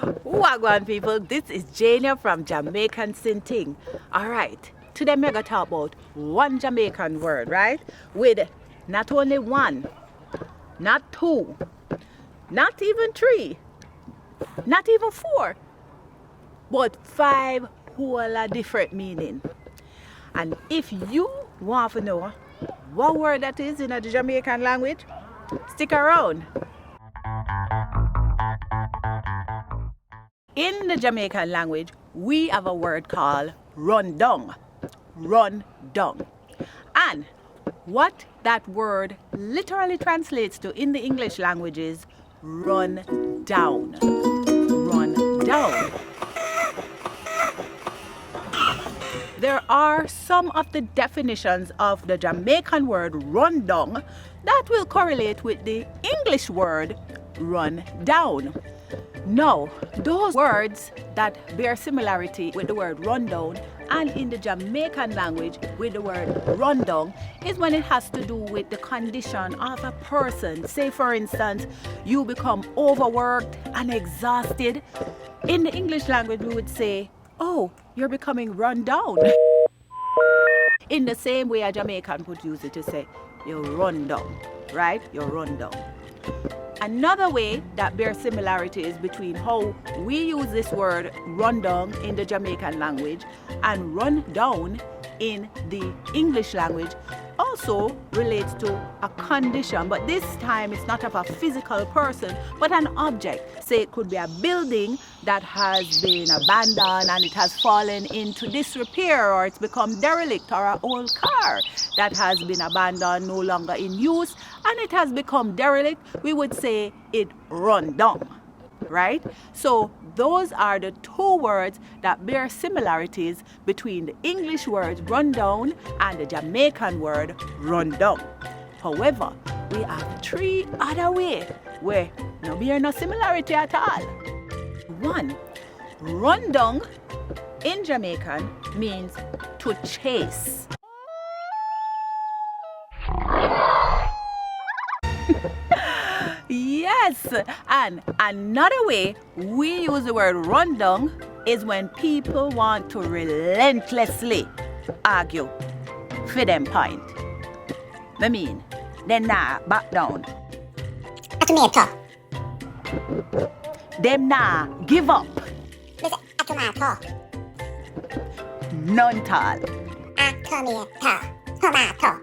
Wagwan people, this is Jania from Jamaican Sinting. Alright, today I'm going to talk about one Jamaican word, right? With not only one, not two, not even three, not even four, but five whole different meaning. And if you want to know what word that is in the Jamaican language, stick around. In the Jamaican language, we have a word called rondong. Rondong. And what that word literally translates to in the English language is run down. Run down. There are some of the definitions of the Jamaican word rondong that will correlate with the English word run down. Now, those words that bear similarity with the word rundown and in the Jamaican language with the word rondong is when it has to do with the condition of a person. Say, for instance, you become overworked and exhausted. In the English language, we would say, oh, you're becoming run down. In the same way a Jamaican would use it to say, you're run down, right? You're run down. Another way that bears similarity is between how we use this word rondong in the Jamaican language and run down in the English language also relates to a condition, but this time it's not of a physical person but an object. Say it could be a building that has been abandoned and it has fallen into disrepair, or it's become derelict, or an old car that has been abandoned, no longer in use, and it has become derelict. We would say it run down, right? So those are the two words that bear similarities between the English word run down and the Jamaican word run down. However, we have three other ways where no bear no similarity at all. One, run down in Jamaican means to chase. Yes, and another way we use the word rondong is when people want to relentlessly argue for them point. I mean, they nah back down. A tomato. Them nah give up. This is a tomato. None tall. A tomato. Tomato.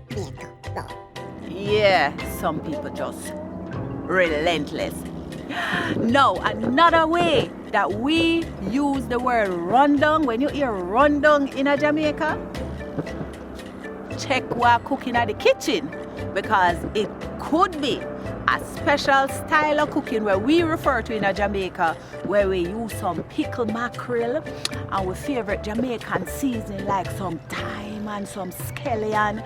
Tomato. Yeah, some people just relentless. Now, another way that we use the word rondong, when you hear rondong in a Jamaica, check what cooking at the kitchen, because it could be a special style of cooking where we refer to in a Jamaica, where we use some pickled mackerel and our favorite Jamaican seasoning like some thyme and some scallion,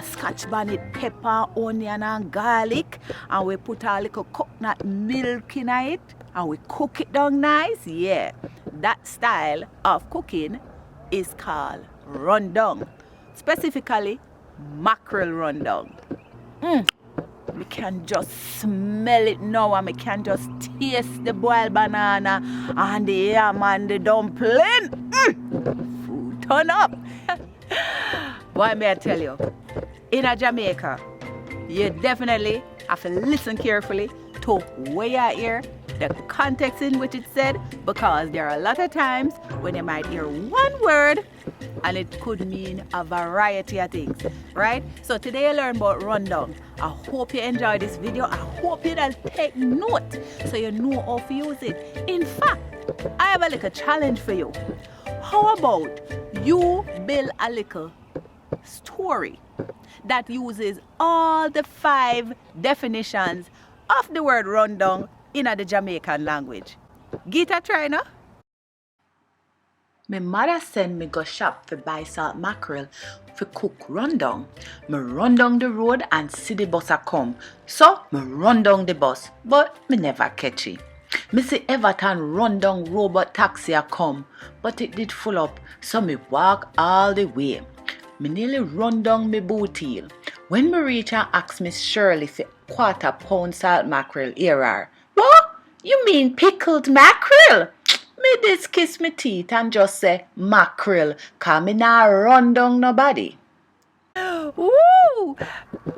scotch bonnet pepper, onion and garlic, and we put a little coconut milk in it and we cook it down nice. Yeah, that style of cooking is called rondong, specifically mackerel rondong. We can just smell it now, and we can just taste the boiled banana and the yam and the dumpling. Food turn up. Why may I tell you, in a Jamaica, you definitely have to listen carefully to where you hear the context in which it's said, because there are a lot of times when you might hear one word and it could mean a variety of things, right? So today you learn about rundown. I hope you enjoy this video. I hope you don't take note so you know how to use it. In fact, I have a little challenge for you. How about you build a little story that uses all the 5 definitions of the word rundown in the Jamaican language? Get a try now. My mother send me go shop for buy salt mackerel for cook rundown. Me run down the road and see the bus a come. So me run down the bus, but me never catch it. Me see Everton run down robot taxi a come, but it did full up, so me walk all the way. Me nearly run down me boot heel. When me reach and ask Miss Shirley for 1/4 pound salt mackerel here. What? You mean pickled mackerel? Me this kiss me teeth and just say mackerel, 'cause me nah run down nobody. Woo!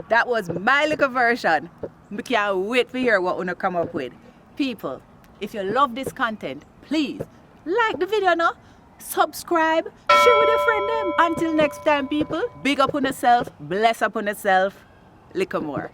That was my little version. We can't wait to hear what we come up with. People, if you love this content, please like the video now, subscribe, share with your friend them. Until next time, people, big up on yourself, bless up on yourself, little more.